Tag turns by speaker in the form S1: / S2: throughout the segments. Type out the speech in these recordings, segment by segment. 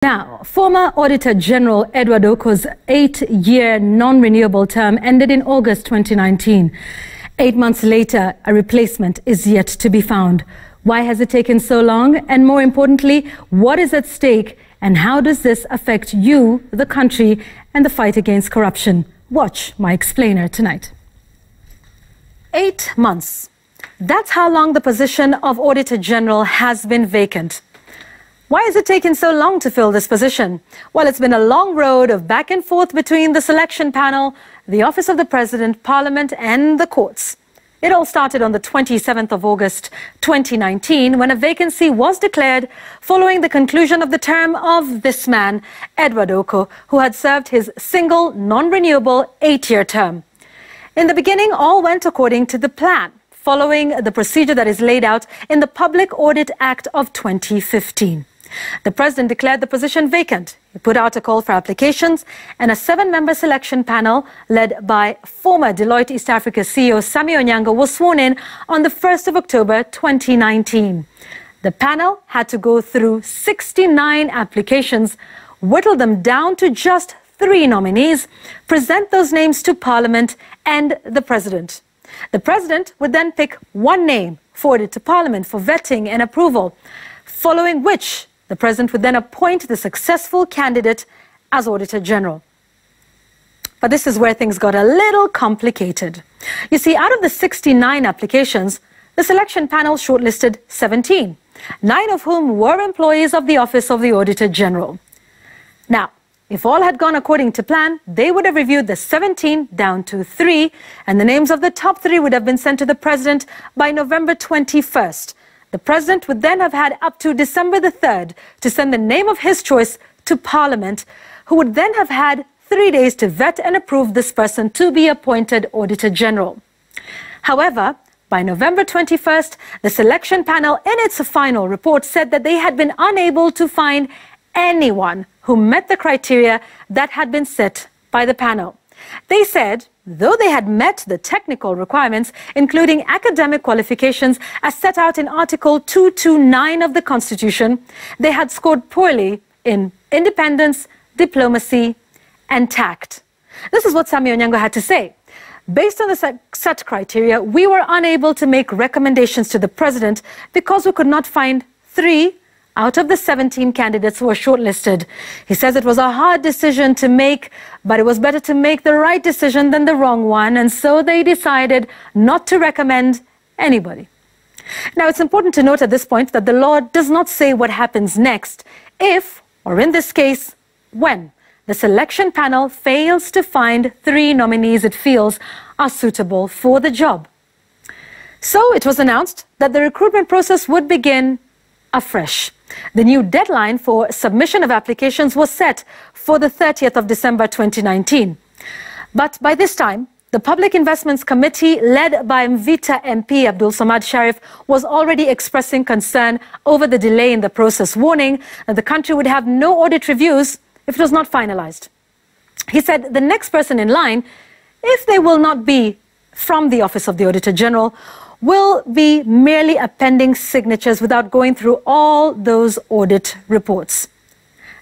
S1: Now, former Auditor General Edward Oko's 8-year non-renewable term ended in August 2019. 8 months later, a replacement is yet to be found. Why has it taken so long? And more importantly, what is at stake? And how does this affect you, the country, and the fight against corruption? Watch my explainer tonight. 8 months. That's how long the position of Auditor General has been vacant. Why has it taken so long to fill this position? Well, it's been a long road of back and forth between the selection panel, the Office of the President, Parliament and the courts. It all started on the 27th of August 2019 when a vacancy was declared following the conclusion of the term of this man, Edward Oko, who had served his single non-renewable 8-year term. In the beginning, all went according to the plan, following the procedure that is laid out in the Public Audit Act of 2015. The President declared the position vacant. He put out a call for applications, and a 7-member selection panel led by former Deloitte East Africa CEO Sammy Onyango was sworn in on the 1st of October 2019. The panel had to go through 69 applications, whittle them down to just 3 nominees, present those names to Parliament and the President. The President would then pick one name, forward it to Parliament for vetting and approval, following which the President would then appoint the successful candidate as Auditor General. But this is where things got a little complicated. You see, out of the 69 applications, the selection panel shortlisted 17, 9 of whom were employees of the Office of the Auditor General. Now, if all had gone according to plan, they would have reviewed the 17 down to 3, and the names of the top 3 would have been sent to the President by November 21st. The President would then have had up to December the 3rd to send the name of his choice to Parliament, who would then have had 3 days to vet and approve this person to be appointed Auditor General. However, by November 21st, the selection panel in its final report said that they had been unable to find anyone who met the criteria that had been set by the panel. They said, though they had met the technical requirements, including academic qualifications as set out in Article 229 of the Constitution, they had scored poorly in independence, diplomacy, and tact. This is what Sammy Onyango had to say. Based on the set criteria, we were unable to make recommendations to the President because we could not find 3 out of the 17 candidates who were shortlisted. He says it was a hard decision to make, but it was better to make the right decision than the wrong one, and so they decided not to recommend anybody. Now, it's important to note at this point that the law does not say what happens next if, or in this case, when, the selection panel fails to find 3 nominees it feels are suitable for the job. So it was announced that the recruitment process would begin afresh. The new deadline for submission of applications was set for the 30th of December 2019. But by this time, the Public Investments Committee, led by Mvita MP Abdul Samad Sharif, was already expressing concern over the delay in the process, warning that the country would have no audit reviews if it was not finalized. He said the next person in line, if they will not be from the Office of the Auditor General, will be merely appending signatures without going through all those audit reports.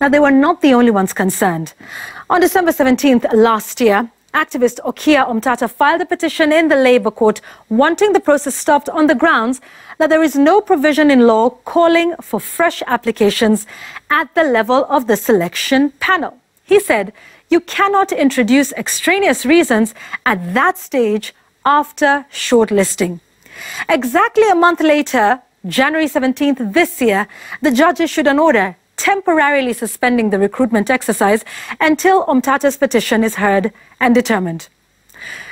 S1: Now, they were not the only ones concerned. On December 17th last year, activist Okia Omtata filed a petition in the Labour Court wanting the process stopped on the grounds that there is no provision in law calling for fresh applications at the level of the selection panel. He said, you cannot introduce extraneous reasons at that stage after shortlisting. Exactly a month later, January 17th this year, the judge issued an order temporarily suspending the recruitment exercise until Omtata's petition is heard and determined.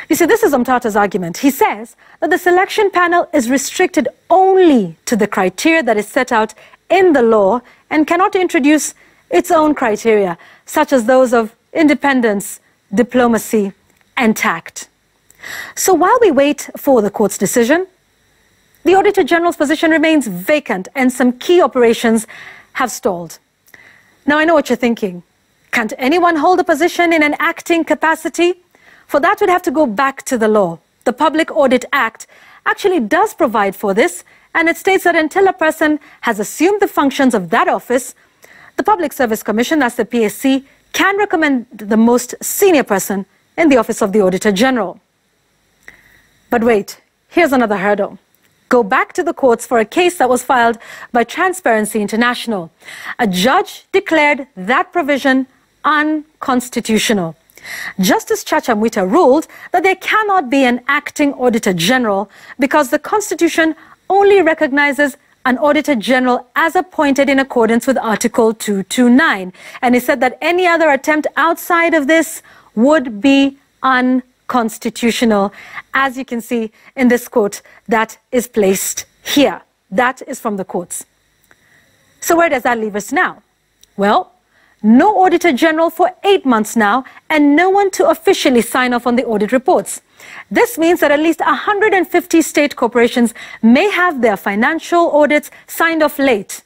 S1: You see, this is Omtata's argument. He says that the selection panel is restricted only to the criteria that is set out in the law and cannot introduce its own criteria, such as those of independence, diplomacy, and tact. So while we wait for the court's decision, the Auditor General's position remains vacant and some key operations have stalled. Now, I know what you're thinking. Can't anyone hold a position in an acting capacity? For that, we'd have to go back to the law. The Public Audit Act actually does provide for this, and it states that until a person has assumed the functions of that office, The Public Service Commission, that's the PSC, can recommend the most senior person in the Office of the Auditor General. But wait, here's another hurdle. Go back to the courts for a case that was filed by Transparency International. A judge declared that provision unconstitutional. Justice Chacha Mwita ruled that there cannot be an acting Auditor General because the Constitution only recognizes an Auditor General as appointed in accordance with Article 229. And he said that any other attempt outside of this would be unconstitutional, as you can see in this quote that is placed here. That is from the courts. So where does that leave us now? Well, no Auditor General for 8 months now, and no one to officially sign off on the audit reports. This means that at least 150 state corporations may have their financial audits signed off late.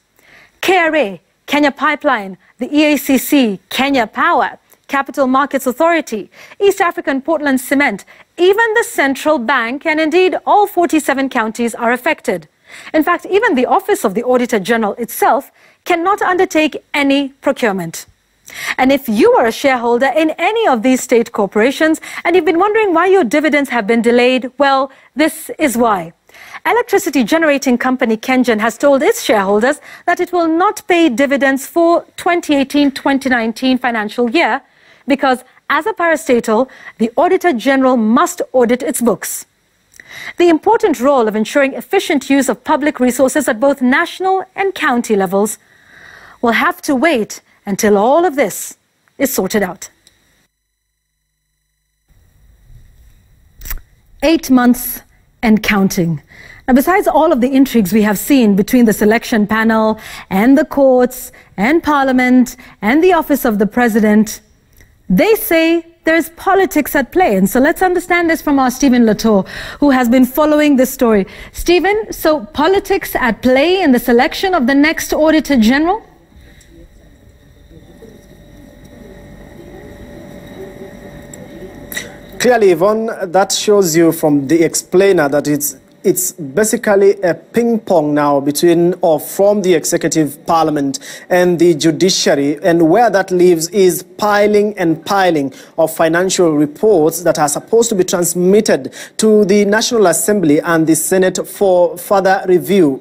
S1: KRA, Kenya Pipeline, the EACC, Kenya Power, Capital Markets Authority, East African Portland Cement, even the Central Bank, and indeed all 47 counties are affected. In fact, even the Office of the Auditor General itself cannot undertake any procurement. And if you are a shareholder in any of these state corporations and you've been wondering why your dividends have been delayed, well, this is why. Electricity generating company KenGen has told its shareholders that it will not pay dividends for 2018-2019 financial year because, as a parastatal, the Auditor General must audit its books. The important role of ensuring efficient use of public resources at both national and county levels will have to wait until all of this is sorted out. 8 months and counting. Now, besides all of the intrigues we have seen between the selection panel and the courts and Parliament and the Office of the President, they say there's politics at play. And so let's understand this from our Stephen Latour, who has been following this story. Stephen, so politics at play in the selection of the next Auditor General?
S2: Clearly, Yvonne, that shows you from the explainer that it's basically a ping pong now between or from the executive, parliament and the judiciary, and where that leaves is piling and piling of financial reports that are supposed to be transmitted to the National Assembly and the Senate for further review.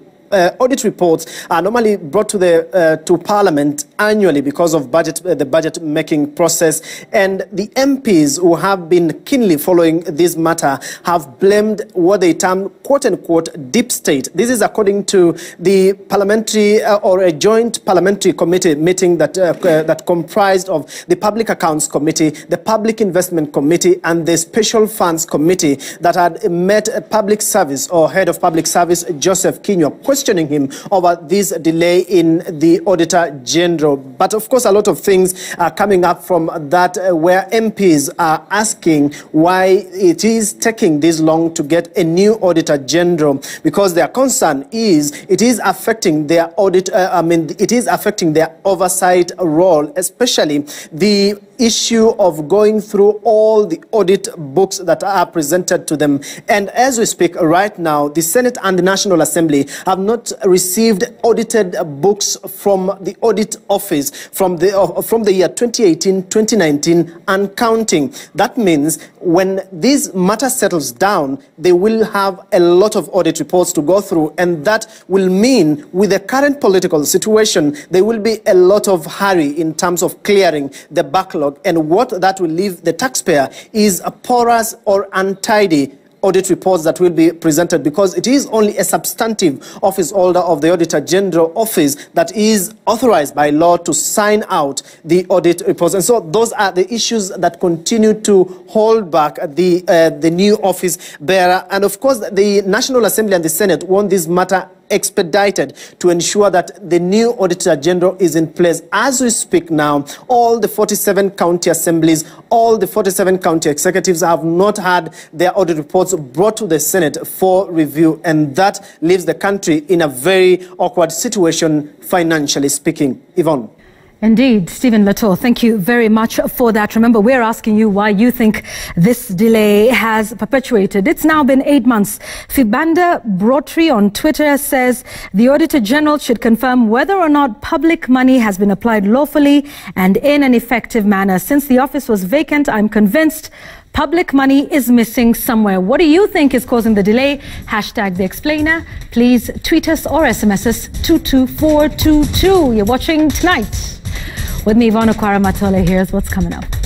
S2: Audit reports are normally brought to Parliament annually because of the budget making process, and the MPs who have been keenly following this matter have blamed what they term quote-unquote deep state. This is according to the parliamentary or a joint parliamentary committee meeting that comprised of the Public Accounts Committee, the Public Investment Committee, and the Special Funds Committee that had met Public Service or Head of Public Service Joseph Kinyua, questioning him over this delay in the Auditor General. But of course, a lot of things are coming up from that where MPs are asking why it is taking this long to get a new Auditor General, because their concern is it is affecting their audit, it is affecting their oversight role, especially the issue of going through all the audit books that are presented to them. And as we speak right now, the Senate and the National Assembly have not received audited books from the audit office from the year 2018-2019 and counting. That means when this matter settles down, they will have a lot of audit reports to go through, and that will mean with the current political situation, there will be a lot of hurry in terms of clearing the backlog. And what that will leave the taxpayer is a porous or untidy audit reports that will be presented, because it is only a substantive office holder of the Auditor General office that is authorized by law to sign out the audit reports. And so those are the issues that continue to hold back the new office bearer. And of course, the National Assembly and the Senate want this matter expedited to ensure that the new Auditor General is in place. As we speak now, all the 47 county assemblies, all the 47 county executives have not had their audit reports brought to the Senate for review, and that leaves the country in a very awkward situation, financially speaking. Yvonne.
S1: Indeed, Stephen Latour, thank you very much for that. Remember, we're asking you why you think this delay has perpetuated. It's now been 8 months. Fibanda Brotri on Twitter says the Auditor General should confirm whether or not public money has been applied lawfully and in an effective manner. Since the office was vacant, I'm convinced public money is missing somewhere. What do you think is causing the delay? Hashtag The Explainer. Please tweet us or SMS us 22422. You're watching Tonight with me, Ivana Kwara Matola. Here's what's coming up.